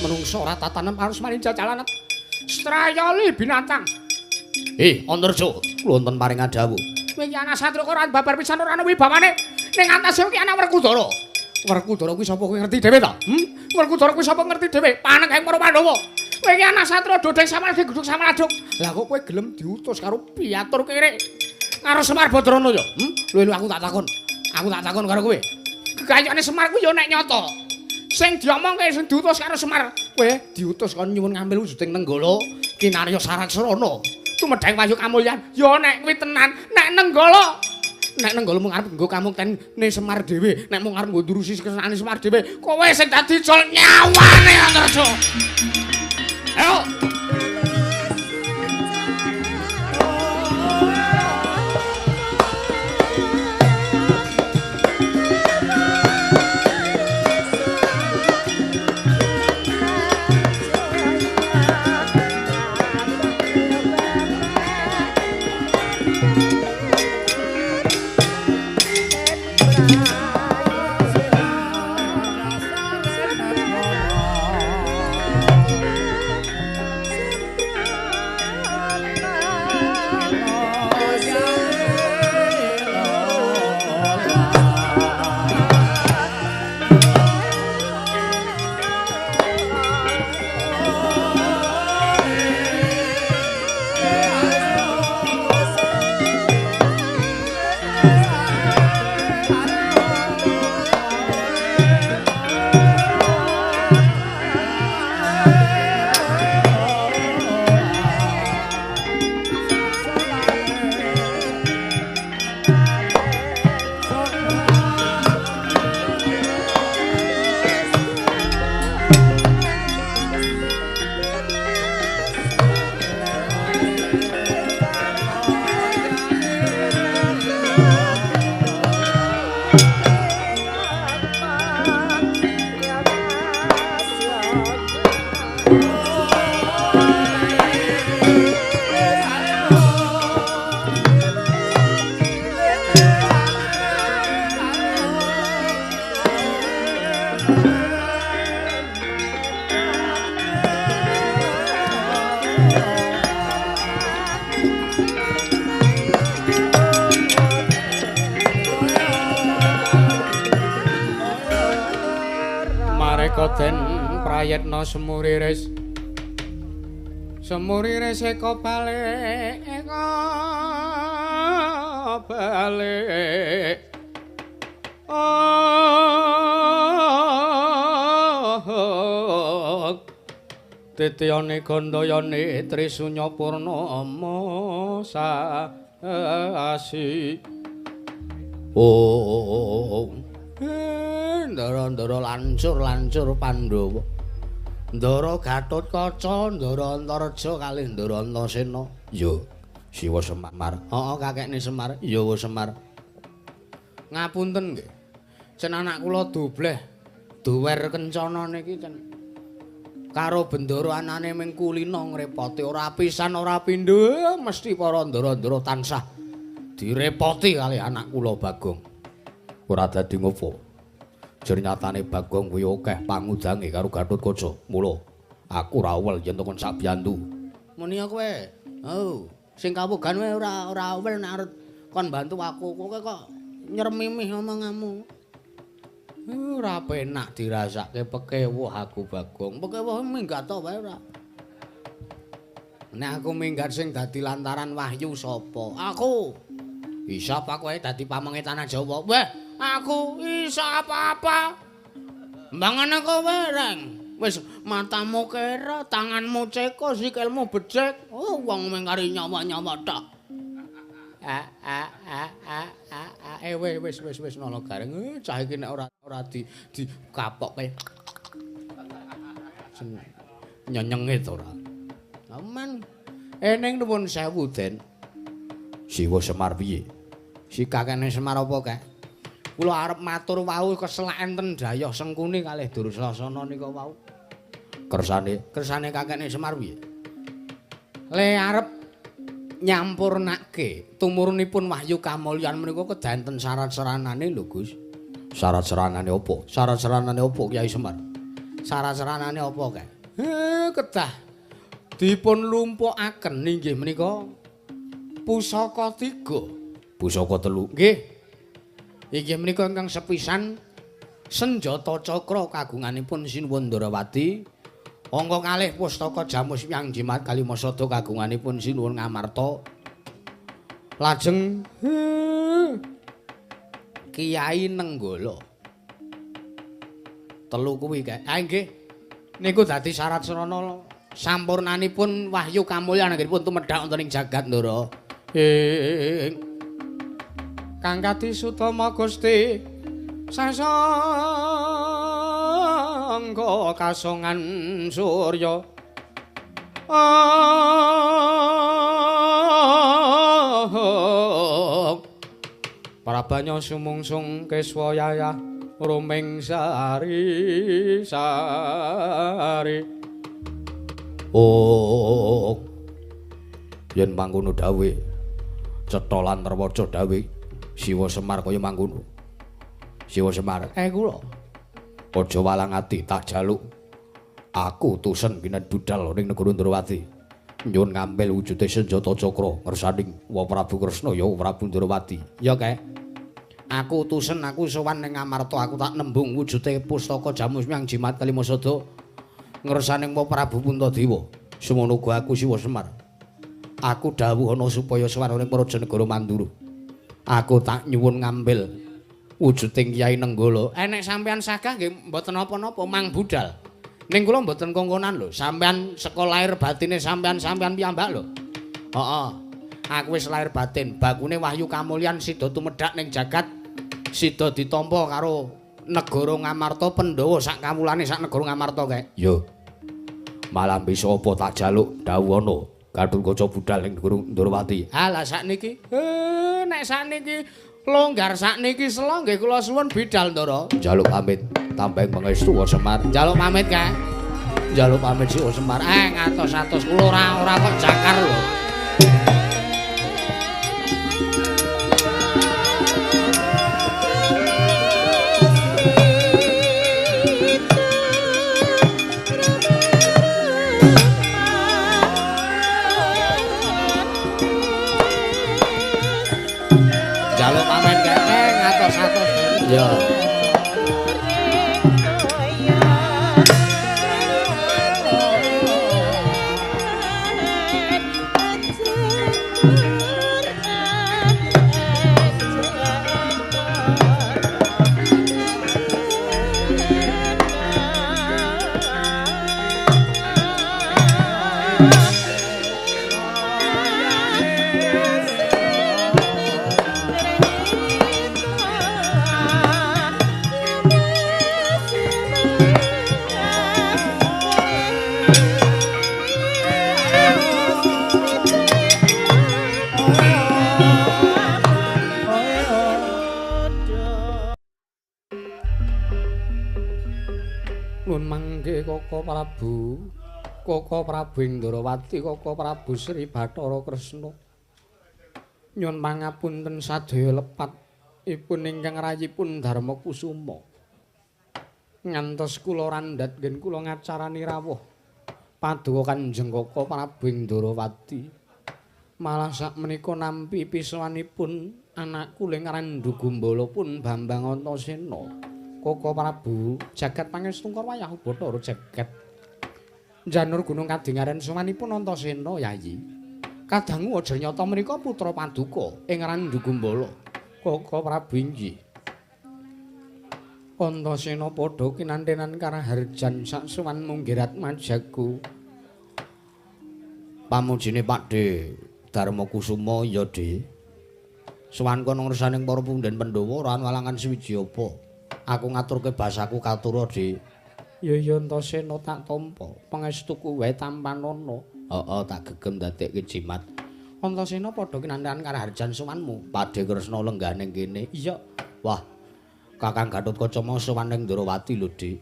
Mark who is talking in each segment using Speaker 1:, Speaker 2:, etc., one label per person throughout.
Speaker 1: menungso ora tatanem harus maring jajalan. Strayali binatang. Antarja, kula wonten paring adhawu. Kowe iki anak satru kok ora babar pisan ora ana wibawane. Ning atas iki anak Werkudara. Werkudara kuwi sapa kowe ngerti dhewe ta? Werkudara kuwi sapa ngerti dhewe? Panenging para Pandhawa. Kowe iki anak satru dodeng sama diguduk sama aduk. Lah kok kowe gelem diutus karo piatur kere karo Semar Badrana ya? Lho aku tak takon. Aku tak takon karo kowe. Gegayane Semar kuwi ya nek nyata. Sing diomongke sing diutus karo Semar, kowe diutus kon nyuwun ngambil wujuding Nenggala kinarya Saratsrana. Tumedheng Wayu Kamulyan. Ya nek kuwi tenan, nek Nenggala mung arep nggo kamuktene Semar dhewe, nek mung arep nggo ndurusi kesenane Semar dhewe, kowe sing dadi jol nyawane Antarja. Ayo. Den prayetna semuriris eka balik titiyane gandayane Trisunya Purnama sasi ndara-ndara lancur Pandhawa. Ndara Gatotkaca, ndara Antarja kalih ndara Antasena. Ya, Siwa Semar. Heeh, kakekne Semar. Ya wis Semar. Ngapunten nggih. Cen anak kula dobleh. Duwer kencana niki cen. Karo bendara anane ming kulina ngrepoti ora pisan ora pindho mesti para ndara-ndara tansah direpoti kalih anak kula Bagong. Ora dadi ngopo. Jer nyatane Bagong kuwi akeh pangudange karo Gatotkaca. Mula aku ora uwel yen tekan sak biyantu. Muni kowe. Oh, sing kawogan wae ora uwel nek arep kon bantu aku. Kowe kok nyermimih omonganmu. Ora penak dirasake pekewuh aku Bagong. Pekewuh minggat to wae ora. Nek aku minggat sing dadi lantaran wahyu sapa? Aku. Isa apa kowe dadi pamenge tanah Jawa? Weh, aku isa apa-apa. Mbangane kowe reng. Wis matamu kera, tanganmu ceko, sikilmu becek. Oh, wong mengkari nyawa-nyawa tok. Wis nolo gareng. Cah iki nek ora dikapokke. Nyenyenge to ora. Aman. Ning nuwun sewu, Den. Siwa Semar piye? Si kakekne Semar apa kek? Kula arep matur wau keselak enten Dayoh Sengkuni kalih Dursasana nika wau. Kersane kakekne Semar piye? Le arep nyampurnake tumurunipun Wahyu Kamulyan menika kedanten syarat-syaranane lho Gus. Syarat-syaranane apa? Syarat-syaranane apa Kyai Semar? Syarat-syaranane apa kek? Kedah dipun lumpuhaken inggih menika pusaka 3, pusaka 3. Nggih. Inggih menika ingkang sepisan senjata cakra kagunganipun Sinuwun Ndarawati. Angka kalih pustaka Jamus Hyang Jimat Kalimasada kagunganipun Sinuwun Ngamarta. Lajeng Kiai Nenggala. 3 kuwi kae. Ah nggih. Niku dadi syarat srana sampurnanipun wahyu kamulyan anggenipun tumedhak wonten ing jagat Ndara. Kang kati sutama Gusti sasangga kasongan surya. Prabanya sumungsung keswayaya ruming sari. Oh, yen mangkono dawe cetha lan terwaca dawe Siwa Semar kaya mangkono. Siwa Semar, kula aja walang ati tak jaluk. Aku tusen kinet budal ning negara Ndrawati. Nyuwun ngambil wujude senjata cakra ngersaning Wa Prabu Kresna ya Prabu Ndrawati. Ya kae. Aku tusen aku sowan ning Ngamarta aku tak nembung wujude pustaka Jamus Hyang Jimat Kalimasada ngersaning Wa Prabu Puntadewa. Semono uga aku Siwa Semar. Aku dawuh ana supaya swarane Praja Negara Mandura. Aku tak nyuwun ngambil wujuding Kyai Nenggala. Enek sampean sagah nggih mboten napa-napa mang budal. Ning kula mboten kongkonan lho. Sampean saka lair batine sampean piyambak lho. Heeh. Aku wis lair batin, bakune wahyu kamulyan sida tumedhak ning jagat, sida ditampa karo negara Ngamarta Pandhawa sak kawulane sak negara Ngamarta kae. Yo. Malah bisa apa tak jaluk dawuh Gatotkaca budal ning negara Ndrawati. Halah sakniki. Nek sakniki longgar sakniki sela nggih kula suwun bidal Ndara. Jaluk pamit tambeng pangestu Semar. Jaluk pamit kae. Jaluk pamit si Semar. Ngatos-atos kula ora kok jakar lho. Jaluk pamit kae ngatos-atos. Ya. Koko Prabu Indrawati, Koko Prabu Sri Bathara Kresna. Nyuwun pangapunten sadaya lepat ipun ingkang rayipun Dharma Kusuma. Ngantos kula randhat ngen kula ngacarani rawuh paduka Kanjeng Koko Prabu Indrawati. Malah sakmenika nampi pisowanipun anak kuling Randu Gumbala pun Bambang Antasena. Koko Prabu jagat pangestungkar wayah Bathara jagat. Janur Gunung Kadingaren sumanipun Antasena Yayi. Kadangu aja nyata menika putra Paduka ing Randu Gumbala. Koko Prabu inggih. Antasena padha kinantenan karaharjan saksuwan munggirat majaku. Pamujine Pakde Dharma Kusuma ya, De. Suwan kono ngersaning para punden Pandhawa ora walangan swiji apa. Aku ngaturke basaku katura, De. Ya Antasena tak tampa, pangestuku wae tampanana. Heeh, tak gegem dadekke jimat. Antasena padha kinantenan karaharjan suwanmu. Pakde Kresna lenggah ning kene. Iya. Wah, Kakang Gatotkaca mau sowan ning Ndrawati lho, Dik.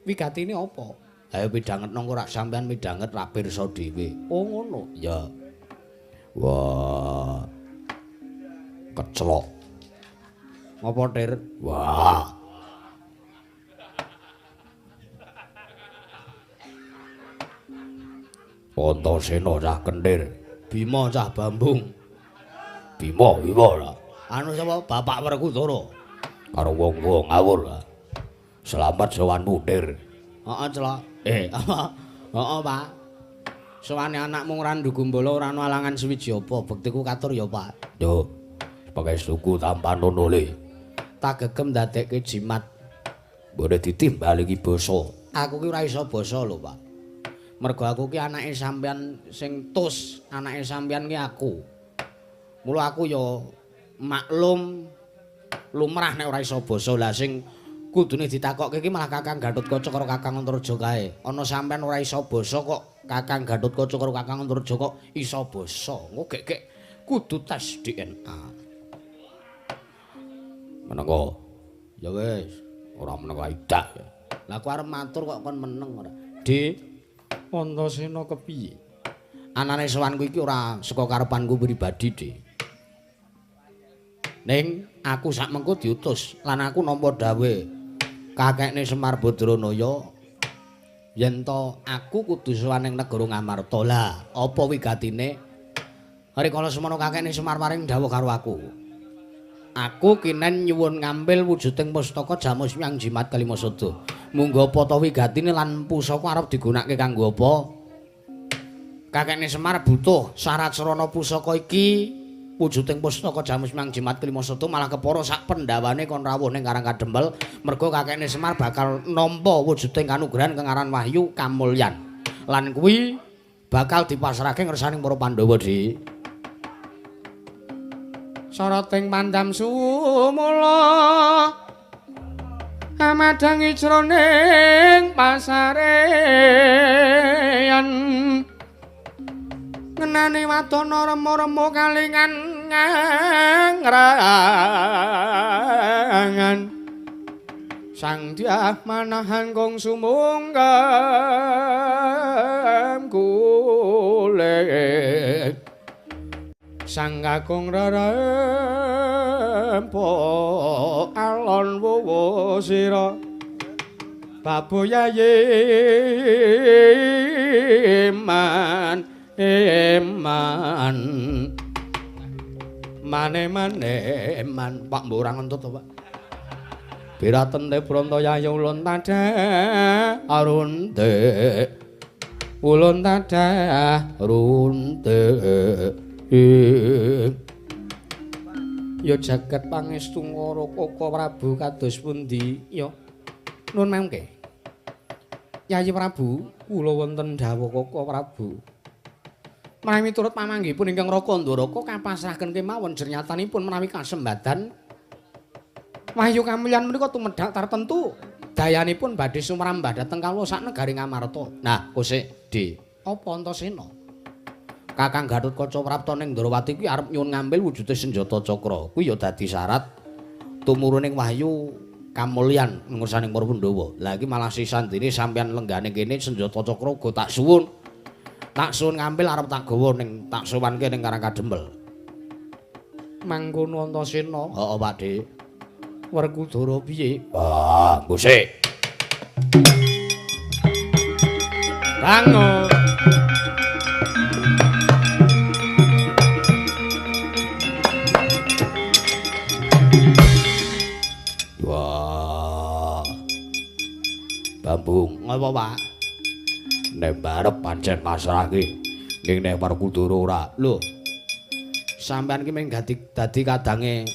Speaker 1: Wigatine apa? Ayo midhangetna kok rak sampean midhanget ra pirsa dhewe. Oh ngono. Ya. Wah. Keclok. Ngopo, Tir? Wah. Antasena cah kentir, Bima cah bambung. Bima lah. Anu sapa Bapak Werkudara karo wong-wong ngawur. Selamat sowan mundir. Heeh, Celok. Heeh, Pak. Sowane anakmu Randu Gumbala ora ana alangan suwiji apa, bektiku katur ya, Pak. Yo. Pakai suku tampan ngono le. Tak gegem ndadekke jimat. Boleh ditimbal iki basa. Aku ki ora iso basa lho, Pak. Mergo aku ki anake sampean sing tus, anake sampean ki aku. Mula aku ya maklum lumrah nek ora iso basa. Lah sing kudune ditakokke iki malah Kakang Gatotkaca karo Kakang Antareja kae. Ana sampean ora iso basa kok Kakang Gatotkaca karo Kakang Antareja kok iso basa. Engko gek kudu tes DNA. Menengko. Ya wis, ora menengko idak. Lah aku arep matur kok kon meneng ora. Dik, Antasena kepiye? Anane sowanku iki ora saka karepanku pribadi, Dik. Ning aku sak mengko diutus lan aku nampa dawuh kakekne Semar Badranaya yen to aku kudu sowan ning negara Ngamarta. Lah, apa wigatine? Rikala semono kakekne Semar paring dawuh karo aku. Aku kinen nyuwun ngambil wujuding pustaka Jamus Myang Jimat Kalimasada. Munggo apa to wigatine lan pusaka arep digunakake kanggo apa? Kakekne Semar butuh syarat srana pusaka iki wujuding pustaka Jamus Myang Jimat Kalimasada malah kepara sak pendawane kon rawuh ning Karang Kadempel. Mergo kakekne Semar bakal nampa wujuding kanugrahan kang aran Wahyu Kamulyan. Lan kuwi bakal dipasrahke ngersaning para Pandhawa, Dik. Sarating pandam sumula amadang ijroning pasareyan ngenani wadana remo-remo kalingan ngrangan sang dyah manahan kong sumungkem kulit sang kakung rarempo alon wuwu sira baboyaye man mane Pak Mburang entut to Pak Biratente Brantaya ulun tadah arunte ulun tadah runte ya jagat pangestu ngara Koko Prabu kados pundi ya nuwun mangke Yayi Prabu kula wonten dawuh Koko Prabu menawi miturut pamanggihipun ingkang Raka Ndaraka kapasrahaken kemawon jernyatanipun menawi kasembadan Wahyu Kamulyan menika tumedhak tartentu dayanipun badhe sumrambah dhateng kawula sak negari Ngamarta. Nah, kosek Di apa Antasena Kakang Gatotkaca prapta ning Ndrawati kuwi arep nyuwun ngambil wujude senjata cakra. Kuwi ya dadi syarat tumuruning Wahyu Kamulyan ngersaning para Pandhawa. Lah iki malah sisandine sampeyan lenggane kene senjata cakra uga tak suwun. Tak suwun ngambil arep tak gawa ning tak sowanke ning Karang Kadempel. Mangkono Antasena. Heeh, Pak Dik. Werkudara piye? Ah, gusik. Bangun. Bambung, ngapa Pak? Nek barep pancen masrahke ning nek Werkudara ora. Lho. Sampeyan ki mung dadi kadange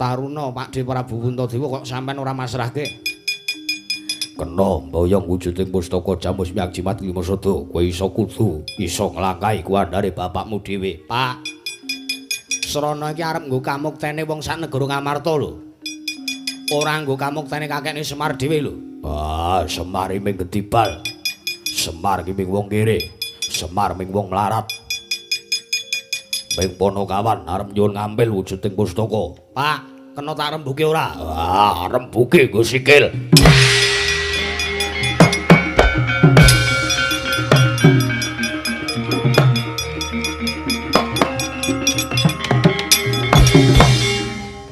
Speaker 1: Taruna Pakde Prabu Puntadewa kok sampeyan ora masrahke? Kena mboyong wujuding pustaka Jamus Myang Jimat Kalimasada. Kowe iso kudu iso nglangkahi kuwandare bapakmu dhewe. Pak. Srana iki arep nggo kamuktene wong sak negara Ngamarta lho. Ora nggo kamuktene kakekne Semar dhewe lho. Ah, Semar ming gedibal. Semar ki ming wong kere. Semar ming wong mlarat. Ming Ponokawan arep nyuwun ngambil wujuding pustaka. Pak, kena tak rembuke ora? Ah, rembuke nggo sikil.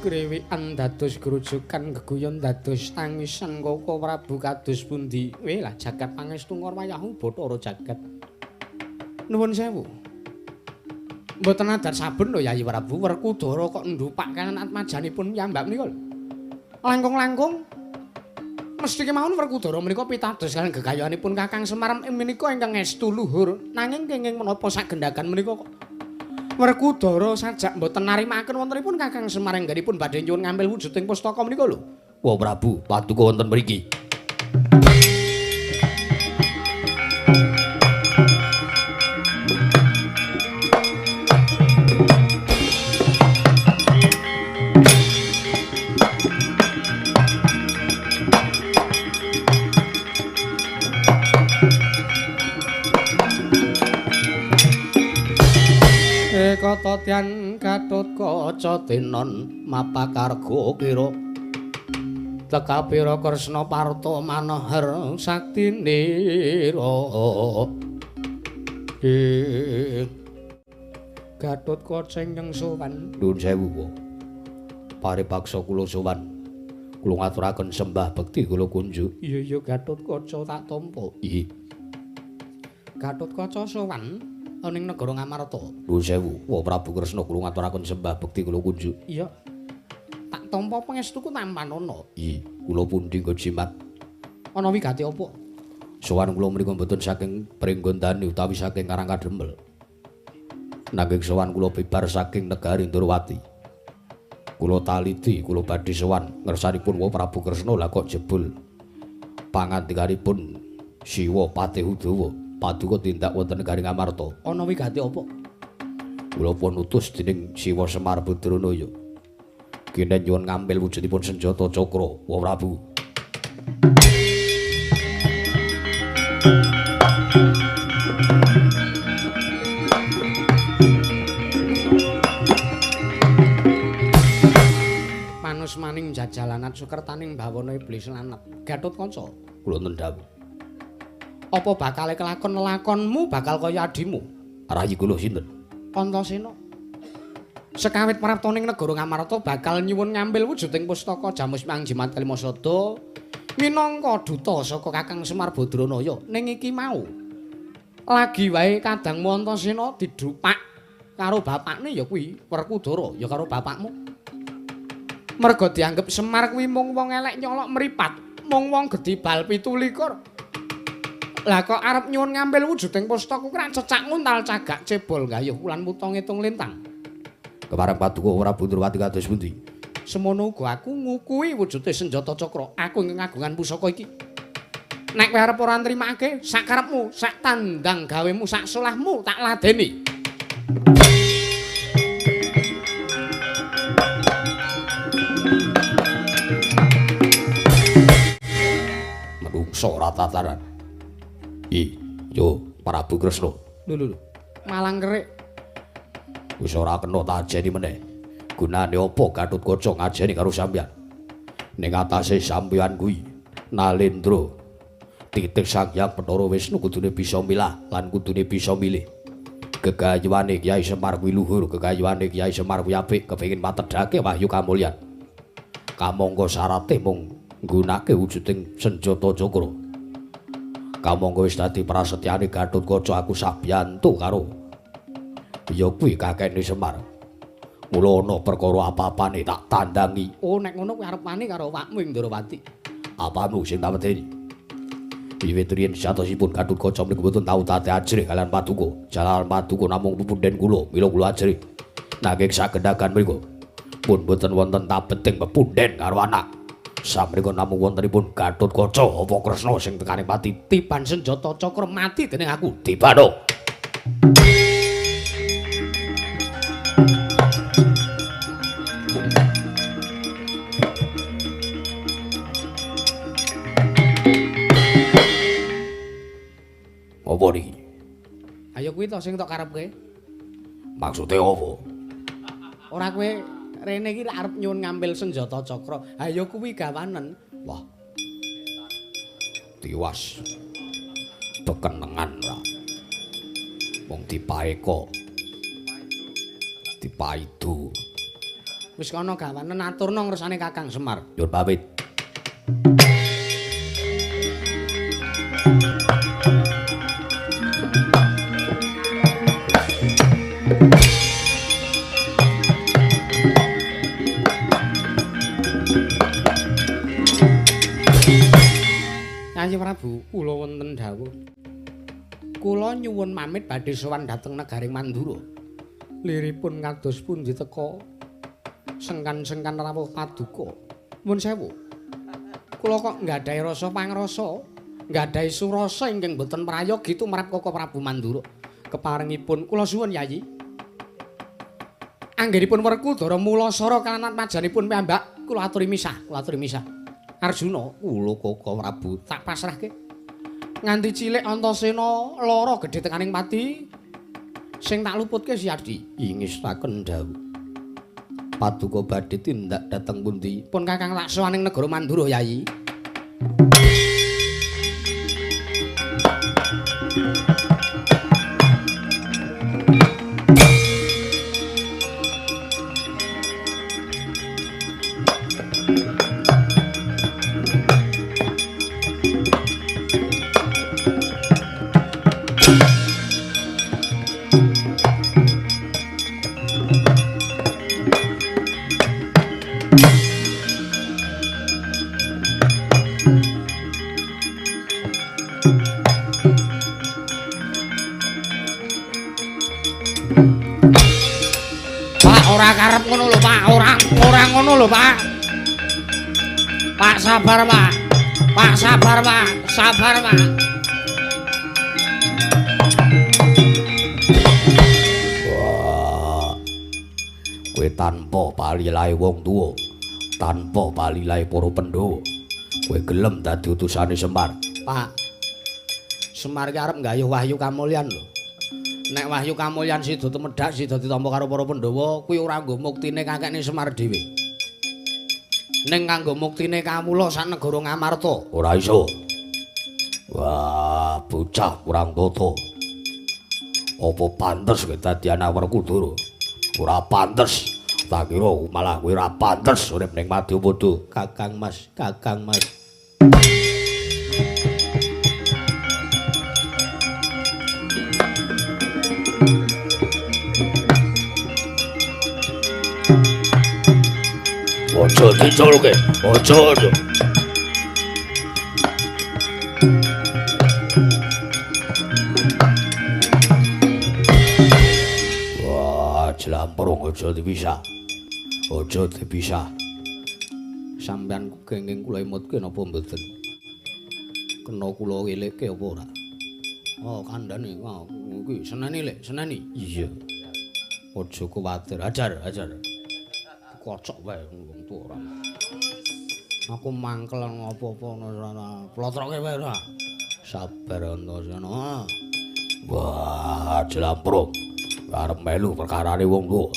Speaker 1: Krewikan dados grujukan geguyon dados tangisan Koko Prabu kados pundi? Weh lah jagat pangestu ngor wayahu Bathara jagat. Nuwun sewu. Mboten adat saben lho Yayi Prabu, Werkudara kok ndupak kaliyan atmajanipun piyambak menika lho. Langkung-langkung mesti kemawon Werkudara menika pitados kaliyan gegayohanipun Kakang Semar menika ingkang estu luhur, nanging kenging menapa sagendakan menika kok Werkudara sajak mboten narimaken wontenipun Kakang Semar engganipun badhe nyuwun ngambil wujuding pustaka menika lho.
Speaker 2: Wah Prabu, paduka wonten mriki.
Speaker 1: Kata tian Gatotkaca tinon mapakarga kira tekapira Kresna Parta manahar saktinira Gatotkaca ingkang sowan
Speaker 2: Nuwun sewu. Paripaksa kula sowan. Kula ngaturaken sembah bekti kula kunjuk.
Speaker 1: iya Gatotkaca tak tampa
Speaker 2: Nggih.
Speaker 1: Gatotkaca sowan ning negara Ngamarta.
Speaker 2: Nuwun sewu. Wah Prabu Kresna kula ngaturaken sembah bekti kula kunjuk.
Speaker 1: Iya. Tak tampa pangestuku tampan ana.
Speaker 2: Nggih, kula pundi nggo jimat.
Speaker 1: Ana wigati apa?
Speaker 2: Sowan kula menika mboten saking Pringgondani utawi saking Karangkademel. Nanging sowan kula bibar saking negari Ndorowati. Kula taliti kula badhe sowan ngersanipun Wah Prabu Kresna lah kok jebul pangandikanipun Siwa Patih Udawa paduka tindak wonten negari Ngamarta.
Speaker 1: Ana wigati apa?
Speaker 2: Kula pun utus dening Siwa Semar Badranaya. Kene nyuwun ngambil wujudipun senjata cakra, Wah Prabu.
Speaker 1: Manus maning jajalanat sukertaning bawana iblis lanat. Gatotkaca,
Speaker 2: Kula nendham.
Speaker 1: apa bakal kelakon-lakonmu bakal kaya adimu?
Speaker 2: Rayi kula sinten?
Speaker 1: Antasena. Sekawit praptaning negara Ngamarta bakal nyuwun ngambil wujuding pustaka Jamus Mangjimat Kalimasada minangka duta saka Kakang Semar Badranaya. Ning iki mau lagi wae kadangmu Antasena didrupak karo bapakne ya kuwi Werkudara ya karo bapakmu. Merga dianggep Semar kuwi mung wong elek nyolok mripat, mung wong gedhi bal 17. Lah kok arep nyuwun ngambil wujuding pustaka kuwi ra cecak nguntal cagak cebol gayuh wulan muta ngitung lintang.
Speaker 2: Kepareng paduka ora Ndorowati kados pundi?
Speaker 1: Semono uga aku ngukui wujude senjata cakra. Aku ingkang ngagungan pusaka iki. Nek kowe arep ora nrimake, sak karepmu, sak tandang gawemu, sak solahmu tak ladeni.
Speaker 2: Menungso ora tataran. Yo Prabu Kresna.
Speaker 1: Lho. Malang kerik.
Speaker 2: Wis ora kena tak ajeni meneh. Gunane apa Gatotkaca ngajeni karo sampeyan? Ning atase sampeyan kuwi Nalendra titik Sang Hyang Bathara Wisnu kudune bisa milah lan kudune bisa milih. Gegayuhane Kyai Semar kuwi luhur, gegayuhane Kyai Semar kuwi apik, kepengin matedhake wahyu kamulyan. Kamangka syarate mung nggunakake wujuding senjata cakra. Kamangka wis dadi prasetyane Gatotkaca aku sabiyantu karo ya kuwi kakekne Semar. Mula ana perkara apa-apane tak tandangi.
Speaker 1: Oh nek ngono kowe arep wani karo awakmu ing Ndorowati.
Speaker 2: Apamu sing tak wedeni? Wiwit riyen satosipun Gatotkaca menika mboten tau tate ajrih kalian paduka. Jalan paduka namung pupunden kula, mila kula ajrih. Nanging sagendakan menika pun mboten wonten tabeting pepunden karo anak. Samrika namung wontenipun Gatotkaca apa Kresna sing tekaning pati
Speaker 1: Tiban senjata cakra mati dening aku.
Speaker 2: Tibano. Apa niki?
Speaker 1: Ayo kuwi to sing tok karepke.
Speaker 2: Maksude apa?
Speaker 1: Ora kowe rene iki arep nyuwun ngambil senjata cakra. Ayo kuwi gawanen.
Speaker 2: Wah. Tiwas. Bekenengan ra. Wong dipaeka. Dipaidu.
Speaker 1: Wis kana gawanen aturna ngersane Kakang Semar.
Speaker 2: Nyuwun pamit.
Speaker 1: Prabu, kula wonten dawuh. Kula nyuwun pamit badhe sowan dhateng negaring Mandura. Liripun kados pundi teka sengkan-sengkan rawuh paduka. Nuwun sewu. Kula kok nggadahi rasa pangrasa, nggadahi surasa ingkang boten prayogi tumrap Koko Prabu Mandura. Keparengipun kula suwun Yayi. Anggenipun Werkudara Mulasara kalanat majanipun piyambak kula aturi misah, Arjuna, kula Koko Prabu tak pasrahke. Nganti cilik Antasena lara gedhe tekaning pati. Sing tak luputke Siyadi, ingestaken dawuh. Paduka badhe tindak dhateng pundi? Pun Kakang tak sowaning negara Mandura, Yayi. Ora karep ngono lho, Pak. Ora ngono lho, Pak. Pak sabar, Pak. Pak sabar, Pak. Sabar, Pak.
Speaker 2: Wah. Kowe tanpa palilahe wong tuwa, tanpa palilahe para Pandhawa, kowe gelem dadi utusane Semar.
Speaker 1: Pak. Semar ki arep nggayuh Wahyu Kamulyan lho. Nek Wahyu Kamulyan sida temedhak sida ditampa karo para Pandhawa kuwi ora nggo muktine kakekne Semar dhewe. Ning kanggo muktine kamula sak negara Ngamarta.
Speaker 2: Ora iso. Wah, bocah kurang tata. Apa pantes kowe dadi anak Werkudara? Ora pantes. Tak kira malah kowe ora pantes urip ning Madyapada.
Speaker 1: Kakang Mas, Kakang Mas.
Speaker 2: Ojo diculke, ojo. Wah, jlamprung ojo dipisah. Ojo dipisah.
Speaker 1: Sampeyan kenging kula imutke napa mboten? Kena kula wilikke apa ora? Oh, kandhane. Oh, kuwi seneni lek, seneni.
Speaker 2: Iya.
Speaker 1: Ojo kuwatir, ajar. Kocok wae wong tuwa ora. Aku mangkel ngopo-opo ora. Plotroke wae ora. Sabar Antasena.
Speaker 2: Wah, jlamprung. Arep melu perkarane wong tuwa.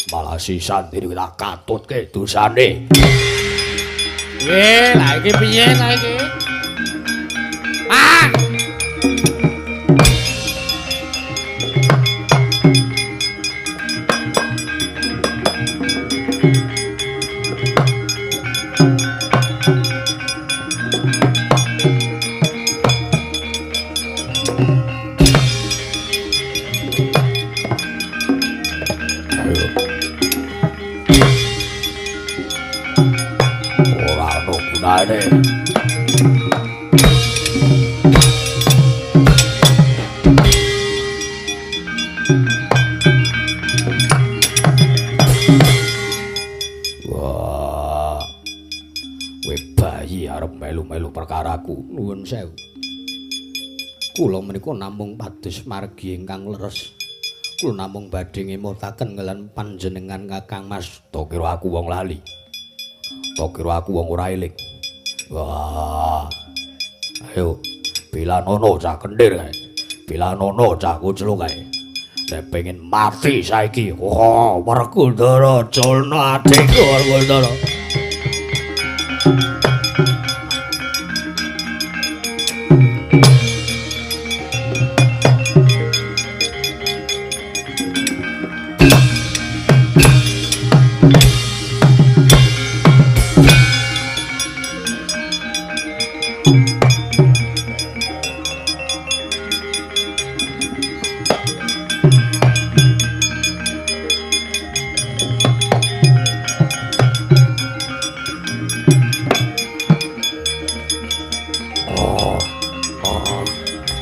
Speaker 2: Malah sisan diri tak katutke dosane.
Speaker 1: Lah iki piye ta iki? Ah!
Speaker 2: Wah, kowe bayi arep melu-melu perkaraku.
Speaker 1: Nuwun sewu. Kula menika namung pados margi ingkang leres. Kula namung badhe ngemutaken ngelan panjenengan Kakang Mas.
Speaker 2: Tak kira aku wong lali. Tak kira aku wong ora eling. Wah. Ayo, pilanono cah kendir kae. Pilanono cah kucluk kae. Nek pengen mati saiki, oh, Werkudara culno adikku Werkudara.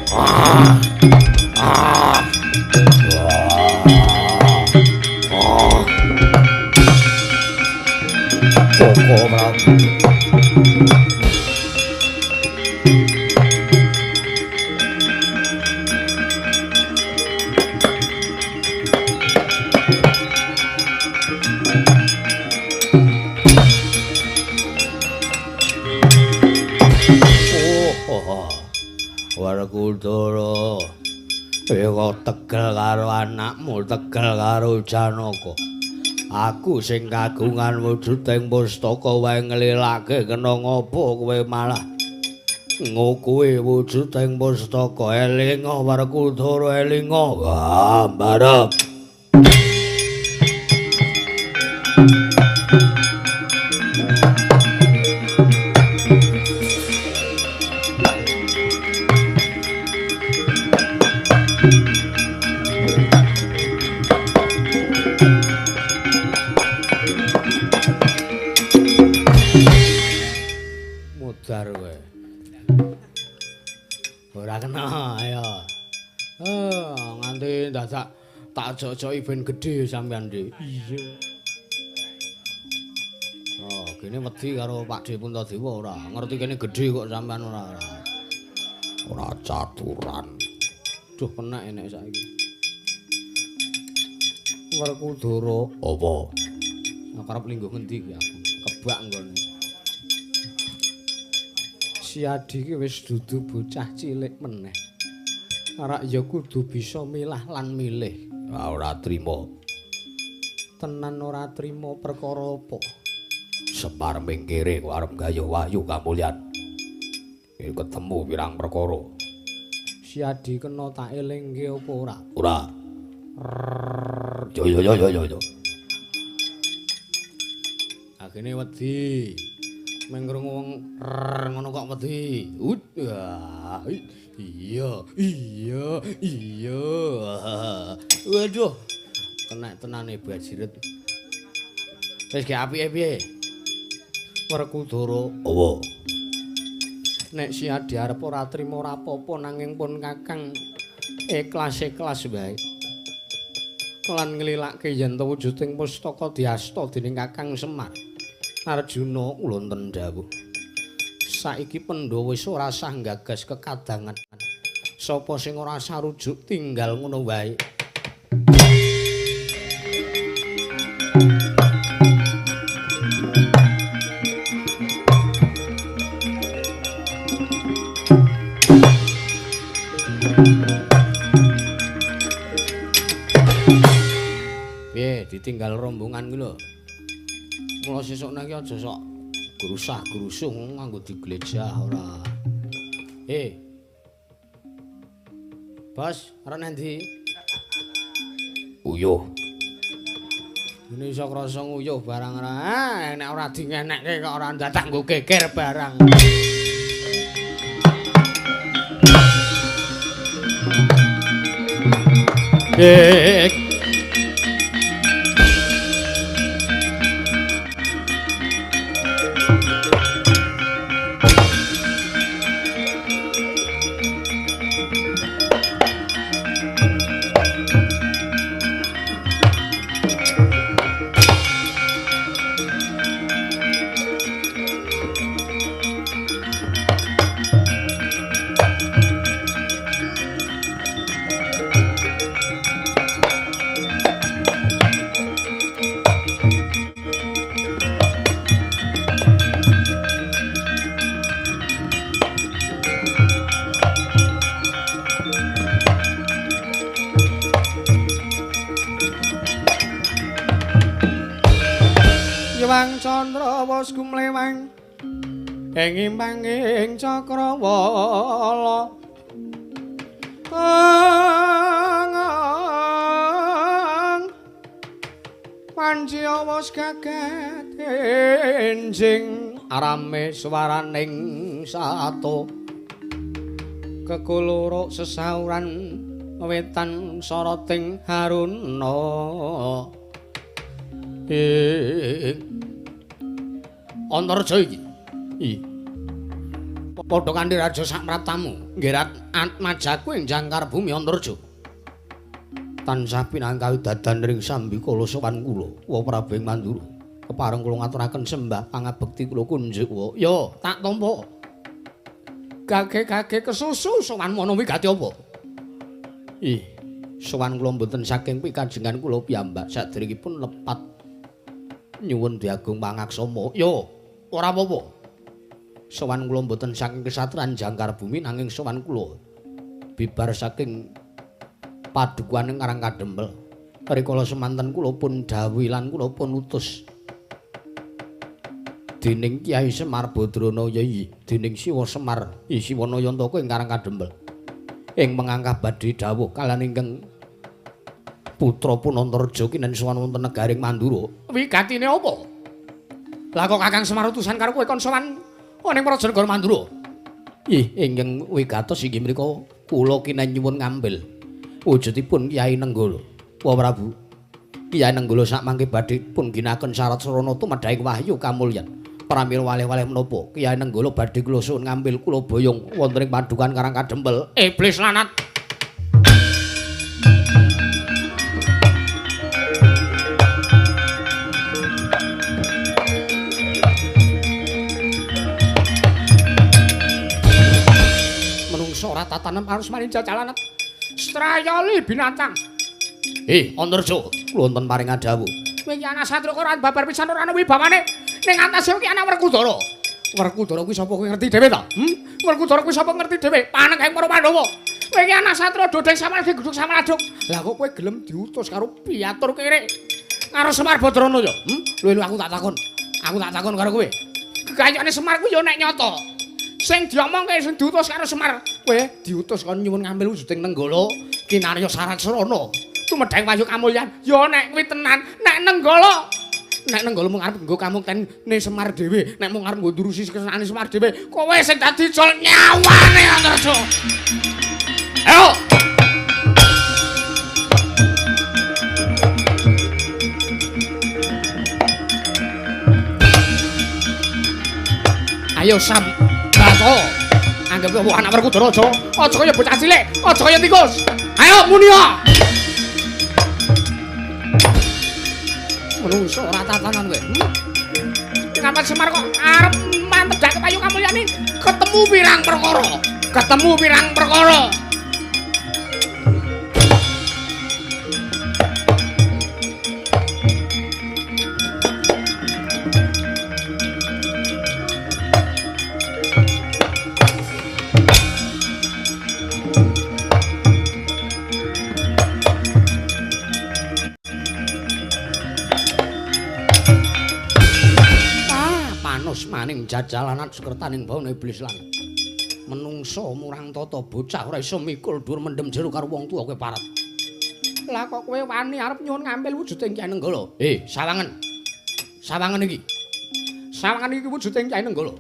Speaker 2: Koko Prabu. Werkudara, kowe tegel karo anakmu, tegel karo Janaka. Aku sing kagungan wujuding pustaka wae nglilake kena ngopo kowe malah ngukuhi wujuding pustaka. Elinga Werkudara, elinga. Mbarep. Mudar kowe. Ora kena ya. Nganti dadak tak jojoki ben gedhe sampean iki. Iya. Kene wedi karo Pak De Puntadewa ora. Ngerti kene gedhe kok sampean ora. Ora caturan. Duh penak enek saiki. Werkudara apa? Karep linggo ngendi iki aku? Kebak nggone. Si Adi ki wis dudu bocah cilik meneh. Arak ya kudu bisa milah lan milih. Ora trima. Tenan ora trima perkara apa? Semar mingkire kok arep gaya wahyu kamulyan. Ketemu pirang perkara. Si Adi kena tak elingke apa ora? Ora. Yo. Agene wedi. Mengrungu wong ngono kok wedi. Iya. Waduh. Kena tenane bajiret. Wis ge apike piye? Werkudara. Apa? Nek si Adi arep ora trima ora apa-apa nanging pun Kakang ikhlas-ikhlas wae. Lan nglilake yen to wujuding pustaka diasta dening Kakang Semar. Arjuna kula tendhawuh. Saiki Pandhawa wis ora sah nggagas kekadangan. Sapa sing ora sarujuk tinggal ngono wae. Piye ditinggal rombongan kuwi lho. Mula sesuk niki aja sok grusah-grusuh nganggo diglejah ora. Bos, arep endi? Uyuh. Ini iso krasa nguyuh barang ora. Nek ora dingenekke kok ora dadak nggo geger barang. Wang Candra wos kumlewang ing impanging Cakrawala Panci wos gagat enjing arame swaraning sato kekuluruk sesauran wetan soroting haruna Antarja iki.
Speaker 1: padha kanthi raja sak praptamu nggerat majaku ing jangkar bumi Antarja. Tansah pinangkawi dadan ring sambikala sowan kula wa Prabu ing Mandura. Kepareng kula ngaturaken sembah pangabekti kula kunjuk wa. Ya, tak tampa. Gage-gage kesusu sowan mono wigati apa? Ih, sowan kula mboten saking pikajengan kula piyambak sadèrèngipun lepat nyuwun diagung pangaksama. Yo, ora apa-apa. Sowan kula mboten saking kesatran jangkar bumi nanging sowan kula bibar saking padukuaning Karang Kadempel. Rikala semanten kula pun dawuh lan kula pun utus dening Kyai Semar Badrana Yayi dening Siwa Semar Siwana Yantaka ing Karang Kadempel ing mengangkah badhe dawuh kaliyan ingkang putra Punantarja kinen sowan wonten negaring Mandura. Wigatine apa? Lah kok Kakang Semar utusan karo kowe kon sowan ning Prajanegara Mandura? Ih, ingkang wigatos inggih mriku kula kinen nyuwun ngambil wujudipun Kyai Nenggala. Wa Prabu, Kyai Nenggala sak mangke badhe pun ginaken syarat sarana tumedhaing wahyu kamulyan. Pramila walih-walih menapa Kyai Nenggala badhe kula suwun ngambil kula boyong wonten ing padukan Karang Kadempel. Iblis lanat. Menungso ora tatanem harus maring jajalanat. Strayali binatang. Antarja, kula wonten paring dawuh. Kowe iki ana satru kok ora babar pisan ora ana wibawane. Ning atase iki ana Werkudara. Werkudara kuwi sapa kowe ngerti dhewe ta? Werkudara kuwi sapa ngerti dhewe? Panenging para Pandhawa. Kowe iki ana satru dodeng samaradi gudhug samaraduk. Lah kok kowe gelem diutus karo piatur kere karo Semar Badrana ya? Lho aku tak takon. Aku tak takon karo kowe. Kekayane Semar kuwi ya nek nyata. Sing diomongke sing diutus karo Semar, kowe diutus kon nyuwun ngambil wujuding Nenggala kinarya sarat sarana. Tumedhang wahyu kamulyan. Ya nek kuwi tenan, nek Nenggala mung arep nggo kamuktene Semar dhewe, nek mung arep nggo ndurusi kesenane Semar dhewe, kowe sing dadi jol nyawane Antarja. Ayo. Ayo Sam. Bato. Anggep kowe anak Werkudara aja. Aja kaya bocah cilik, aja kaya tikus. Ayo muni ya. Menungso ora tatanan kowe. Kenapa Semar kok arep mantedake payu kamulyane? Ketemu pirang perkara. Maning jajalanan sekretaning bawana iblis lan menungso murang tata bocah ora iso mikul dhuwur mendem jero karo wong tuwa kowe parat. Lah kok kowe wani arep nyuwun ngambil wujuding Kyai Nenggala? Sawangen iki. Sawangen iki wujuding Kyai Nenggala.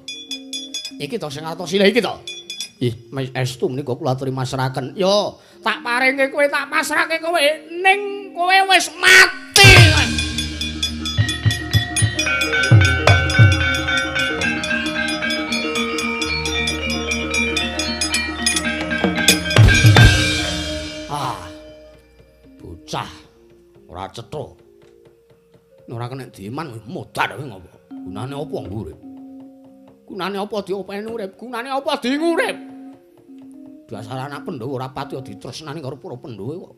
Speaker 1: Iki to sing arep silih iki to. Estu menika kula aturi masrahaken. Yo, tak paringe kowe tak pasrahke kowe ning kowe wis mati. Bocah ora cetha. Ora kena diiman modar kowe ngopo? Gunane apa urip? Gunane apa diopeni urip? Gunane apa diingurip? Dasar anak Pandhawa ora pati ditresnani karo para Pandhawa kok.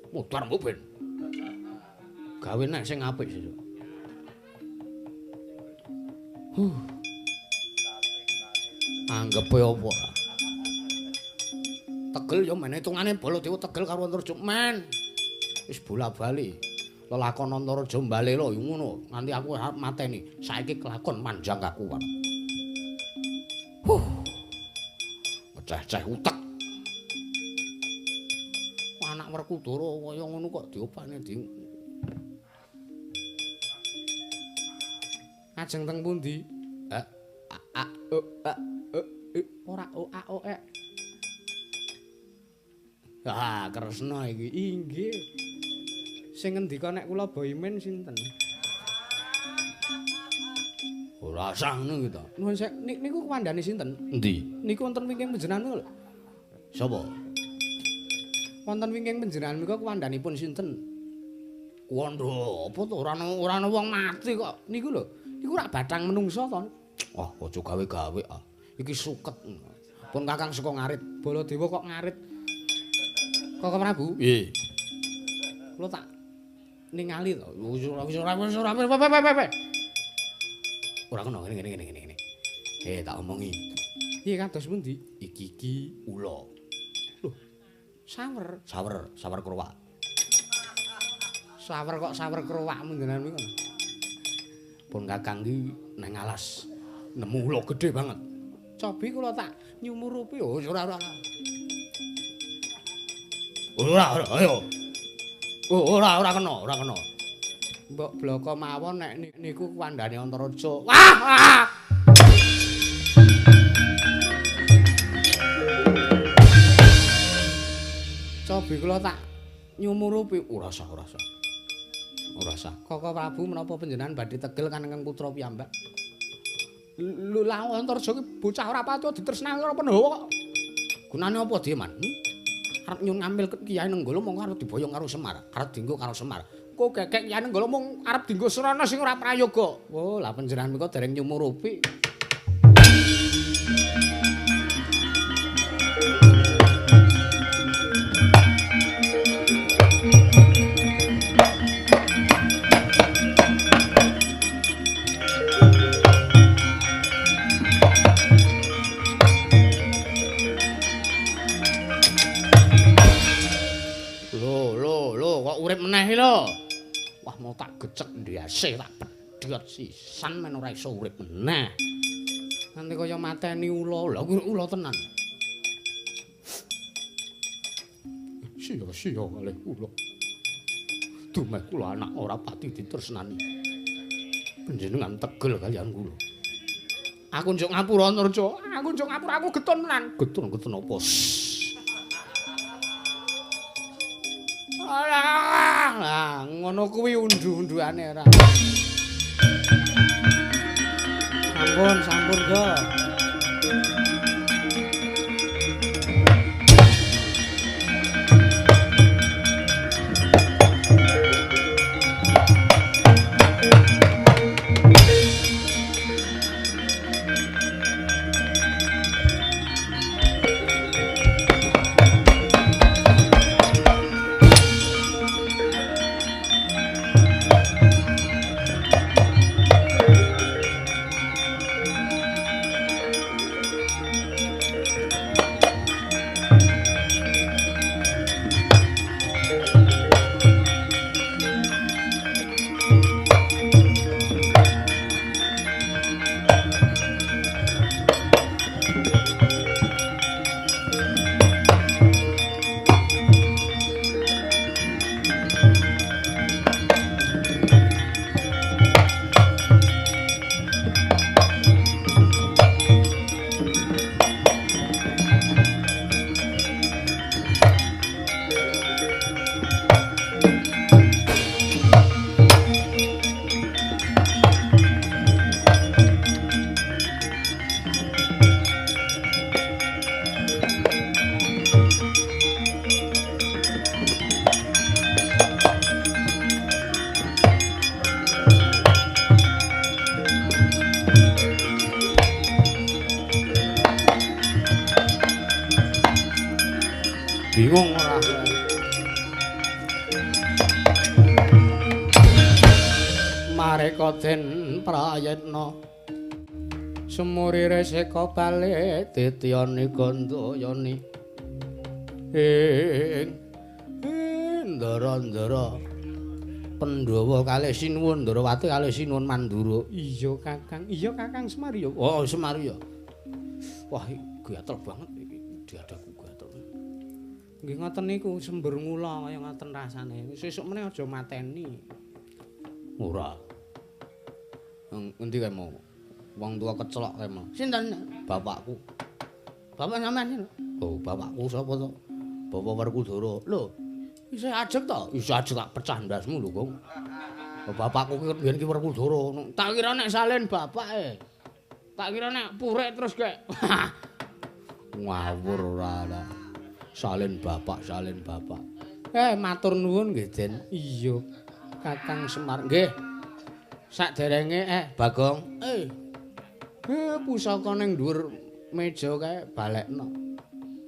Speaker 1: Modar mben. Gawe nek sing apik sesuk. Anggepe apa? Tegel ya men hitungane Baladewa tegel karo Antarja men. Wis bola-bali. Lelakon Antarja mbalela ngono. Nanti aku arep mateni. Saiki kelakon manjang kakuwat. Pecah-pecah utek. Anak Werkudara kaya ngono kok diopane di. Ajeng teng pundi? Ora o-a-o-e. Kresna iki inggih. Sing ngendika nek kula boymen sinten? Ora sang ngono to.
Speaker 3: Nuwun sek niku kawandane sinten?
Speaker 1: Endi?
Speaker 3: Niku wonten wingking panjenengan lho.
Speaker 1: Sapa?
Speaker 3: Wonten wingking panjenengan menika kawandanipun sinten?
Speaker 1: Kondo, apa to ora ana wong mati kok.
Speaker 3: Niku lho, niku rak bathang menungso to.
Speaker 1: Ah, aja gawe-gawe ah. Iki suket.
Speaker 3: Pun Kakang saka ngarit, Baladewa kok ngarit. Kakang Prabu,
Speaker 1: Piye?
Speaker 3: kula tak ningali to.
Speaker 1: Ora kena ngene. Tak omongi.
Speaker 3: Piye kados pundi?
Speaker 1: Iki ula.
Speaker 3: Loh, sawer.
Speaker 1: Sawer krowak.
Speaker 3: Sawer kok sawer krowakmu jenengan niku.
Speaker 1: Pun Kakang iki nang alas nemu ula gedhe banget.
Speaker 3: Cobi kula tak nyumurupi. Oh, ora.
Speaker 1: Ora, ayo. Ora kena.
Speaker 3: Mbok bloko mawon nek niku kawandane Antaraja. Wah! Cobi kula tak nyumurupi. Ora sah. Koko Prabu menapa panjenengan badhe tegel kanenging putra piyambak? Lho la Antaraja ki bocah ora patut ditresnani karo Pandhawa kok.
Speaker 1: Gunane apa dhe, Man?
Speaker 3: Arep nyun ngambil Kyai Nenggala mung arep diboyong karo Semar, arep dienggo karo Semar. Kok gekek Kyai Nenggala mung arep dienggo Srana sing ora prayoga. Oh, lah panjenengan menika dereng nyumurupi. Urip meneh lho. Wah mau tak gecek ndase tak pedhot sisan men ora iso urip meneh. Nanti kaya mateni ula. Lah kuwi ula tenan. Sia-sia kalih kula. Dumeh kula anak ora pati ditresnani. Panjenengan tegel kalian kula. Aku njuk ngapura Antaraja. Aku njuk ngapura aku getun menan.
Speaker 1: Getun apa?
Speaker 3: Lah, ngono kuwi undu-unduane ora. Sampun, Go. Bingung ora. Mareka den prayitna sumurire seka bale dityani gandayani ing ndara-ndara Pandhawa kalih sinuwun Ndarawati kalih sinuwun Mandura. Iya Kakang Semar ya. Oh Semar ya. Wah gatel banget iki diadaku gatel. Nggih ngoten niku sember ngula kaya ngoten rasane. Sesuk meneh aja mateni.
Speaker 1: Ora. Endi kae mau? Wong tua kecelok kae mau.
Speaker 3: Sinten?
Speaker 1: Bapakku.
Speaker 3: Bapak sampean.
Speaker 1: Oh, bapakku sapa to? Bapak Werkudara. Lho,
Speaker 3: Isih ajeg to?
Speaker 1: iso aja tak pecah ndasmu lho, Kong.
Speaker 3: Bapakku ki biyen ki Werkudara. Tak kira nek salin bapake. Tak kira nek purik terus kek. Ngawur ora ana. Salin bapak. Matur nuwun nggih, Den. Iya. Kakang Semar. Nggih. Saderenge Bagong. Pusaka ning dhuwur meja kae balekno.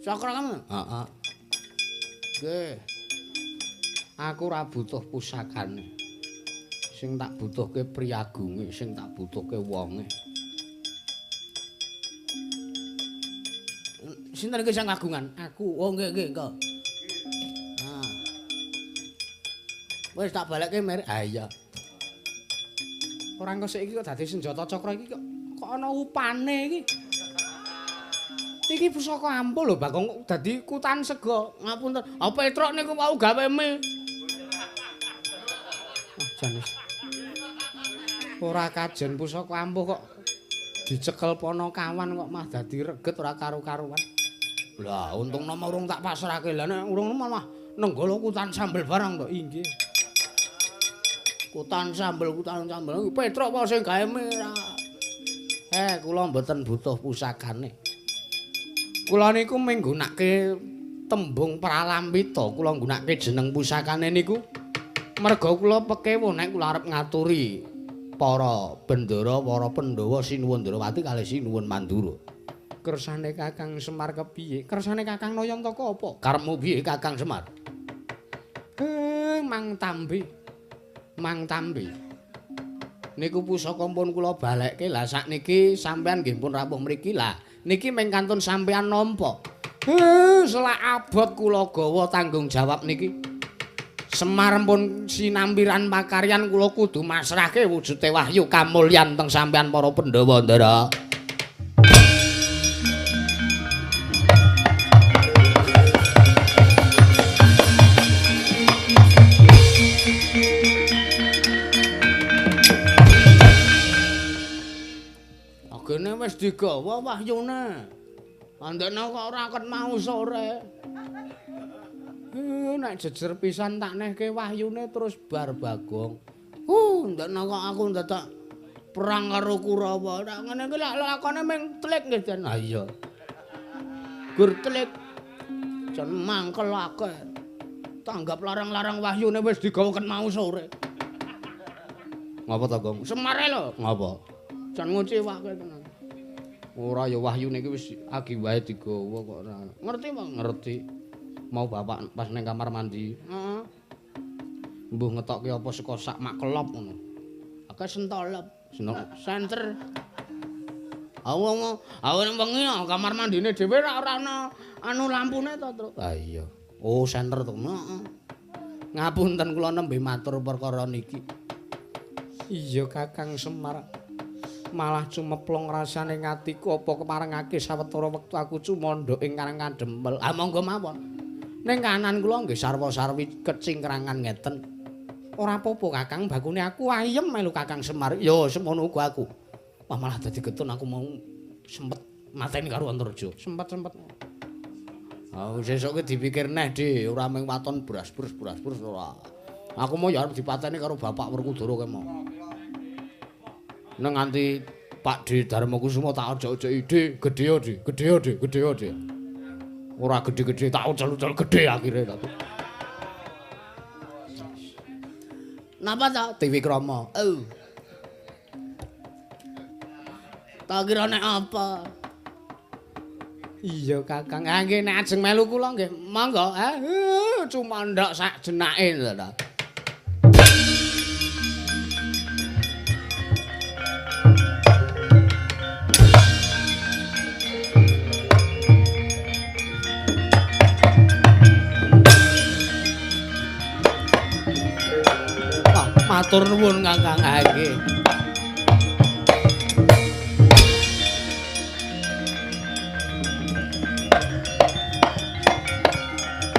Speaker 3: Sakra kamu? Heeh. Nggih. Aku ora butuh pusakane. Sing tak butuhke priyagunge, sing tak butuhke wonge. Sinten iki sing kagungan? Aku. Oh nggih engko. Wis tak balekke merek. Iya. Ora engko sik iki kok dadi senjata cakra iki kok ana upane iki. Iki pusaka ampul lho, Bagong dadi kutan sega. Ngapunten. Petruk niku mau gawe mie. Janes. Ora kajen pusaka ampuh kok dicekel Panakawan kok mah dadi reget ora karo-karuan. Lah untung nama urung tak pasrahke. Lah nek urung malah nenggala kutan sambel barang to. Inggih. Kutan sambel. Petruk apa sing gawe mie. Kula mboten butuh pusakane. Kula niku menggunake tembung pralambita. Kula nggunakake jeneng pusakane niku merga kula pekewo nek kula arep ngaturi para bendara, para Pandhawa Sinuwun Ndrawati kalih Sinuwun Mandura. Kersane Kakang Semar kepiye? Kersane Kakang Nayantaka apa? Karepmu piye Kakang Semar? Mang Tambi. Niku pusaka pun kula balekke. Lah sakniki sampean nggih pun rawuh mriki. Lah niki mung kantun sampean nampa. Selak abot kula gawa tanggung jawab niki. Semar pun sinambiran pakaryan kula kudu masrahke wujude wahyu kamulyan teng sampean para Pandhawa Ndara. Agene wis digawa wahyune. Andekne kok ora ket mau sore. Nek jejer pisan tak nehke wahyune terus bar Bagong. Ndekne kok aku dadak perang karo Kurawa. Nek ngene iki lak lakone mung tlik nggih, Den. Ha iya. Gur tlik. Jan mangkel akeh. Tanggap larang-larang wahyune wis digawa ket mau sore. Ngapa to, Gong? Semare lho. Ngapa? Jan ngocewake tenan. Ora ya wahyune iki wis agi wae digawa kok ora. Ngerti apa? Ngerti. Mau bapak pas neng kamar mandi. Heeh. Mbuh ngetokke apa saka sak mak kelop ngono. Akeh sentolop, senter. Awong wengi kamar mandine dhewe ora ana anu lampune to, Truk. Ah iya. Oh, senter to. Heeh. Ngapunten kula nembe matur perkara niki. Iya, Kakang Semar. Malah cumeplong rasane ngatiku apa kemarengake sawetara wektu aku cumandha ing Karang Kadempel. Ah monggo mawon. Ning kanan kula nggih sarwa-sarwi kecingkrangan ngeten. Ora apa-apa Kakang, bakune aku ayem melu Kakang Semar. Ya semono uga aku. Wah malah dadi getun aku mau sempet mateni karo Antarja. Sempet. Sesuk ki dipikir neh, Di, ora mung waton bras-bras ora. Aku mau ya arep dipateni karo Bapak Werkudara ke mau. Nang nganti Pak Di Darmakusuma tak ojok-ojoki, Di, gedhe Di. Ora gedhe-gedhe tak ucul-ucul gedhe akhire ta. Napa ta Dewi Krama? Tak kira nek apa? Iya Kakang, nggih nek ajeng melu kula nggih. Monggo, cumandhak sak jenake lho ta. Matur nuwun Kakang nggih.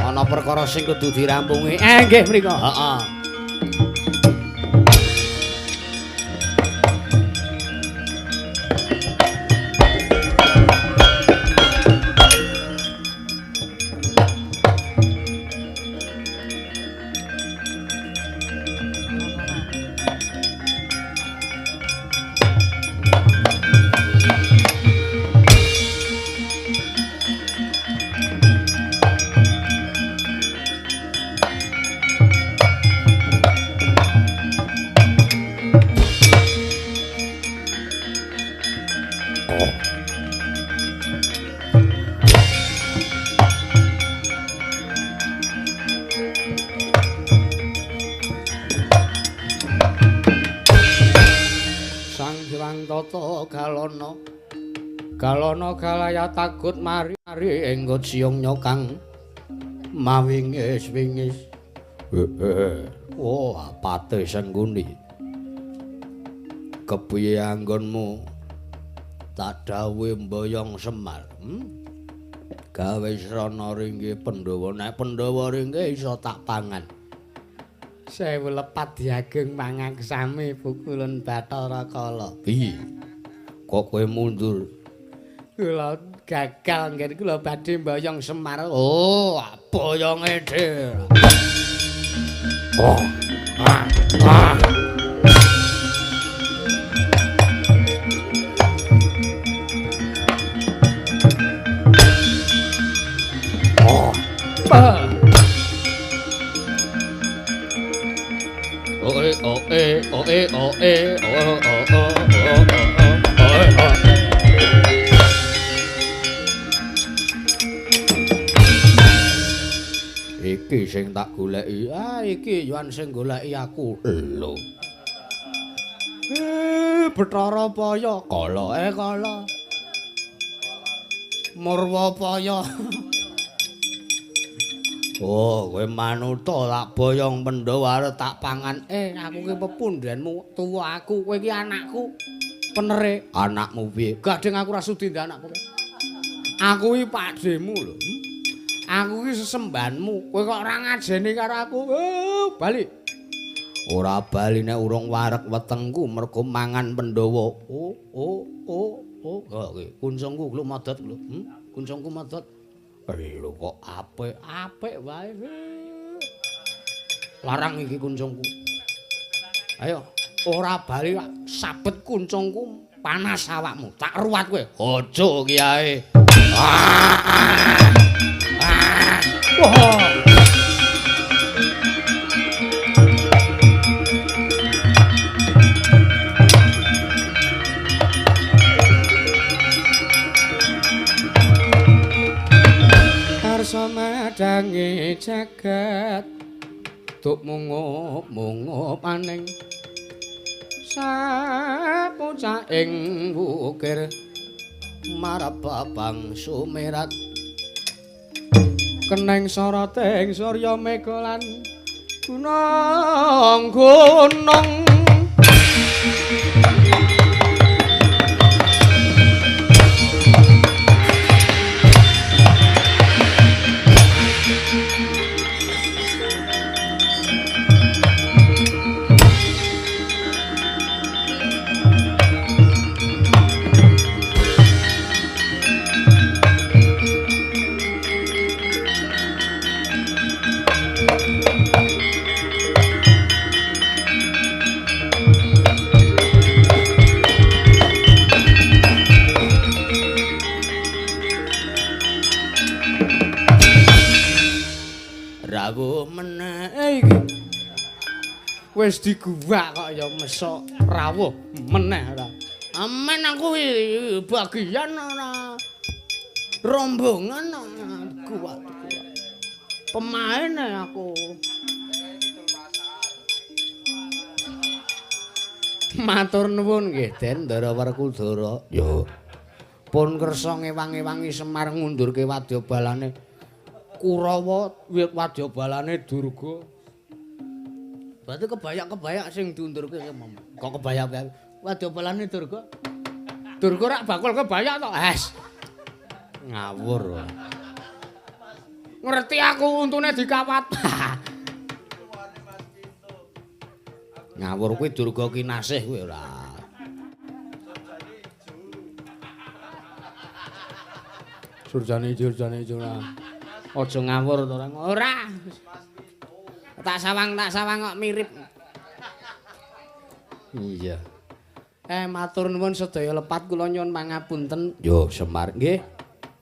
Speaker 3: Ana perkara sing kudu dirampungi. Nggih mriko. Heeh. tata galana. Galana galaya takut mari-mari enggot siung nyokang mawingis-wingis. Oh, apate Sengguni. Kepiye anggonmu? Tak dawuh mboyong Semar. Gawe srana ringge Pandhawa, nek Pandhawa ringge iso tak pangan. Sewu lepat diageng mangang sami pukulan Bathara Kala.
Speaker 2: Piye? Kok kowe mundur?
Speaker 3: Kula gagal nggih kula badhe mboyong Semar. Oh, boyonge dhewe.
Speaker 2: Oh.
Speaker 3: Iki sing tak goleki. Iki Yuan sing goleki aku. Lho. Bathara Paya, Kala Kala. Murwapaya. Oh, kowe manuta tak boyong Pandhawa arep tak pangan. Aku ki pepundhenmu, tuwa aku, kowe ki anakku. Penere, anakmu piye? Gadeng aku ra sudi ndek anakku. Aku ki pakdemu lho. Aku ki sesembanmu. Kowe kok ora ngajeni karo aku? Bali. Ora bali nek urung wareg wetengku mergo mangan Pandhawa. Oh, kuncungku lho modot lho. Kuncungku modot. Lho kok apik wae. Larang iki kuncungku. Ayo, ora bali sabet kuncungku panas awakmu. Tak ruwat kowe. Aja kiyae. Wah. Samadange jagat tuk mungup-mungup aning sapucaing wukir marap babang sumerat keneng soroting surya mega lan gunung-gunung rawuh meneh iki wis diguwak kok ya mesok rawuh meneh ora amen aku bagian ora rombongan kuat pemain aku matur nuwun nggih Den Ndara Werkudara yo pun kersa ngewang-ewangi Semar ngundurke wadyabalane Kurawa wadyabalane Durga. Berarti kebayak-kebayak sing diundurke kok kebayak wadyabalane Durga. Durga rak bakul kebayak to. Ngawur. Ngerti aku untune dikawat. Ngawur kuwi Durga Kinasih kuwi ora. Surjane ijo lah. Aja ngawur to ora. Tak sawang kok mirip. Iya. Matur nuwun sedaya lepat kula nyuwun pangapunten.
Speaker 2: Yo Semar nggih.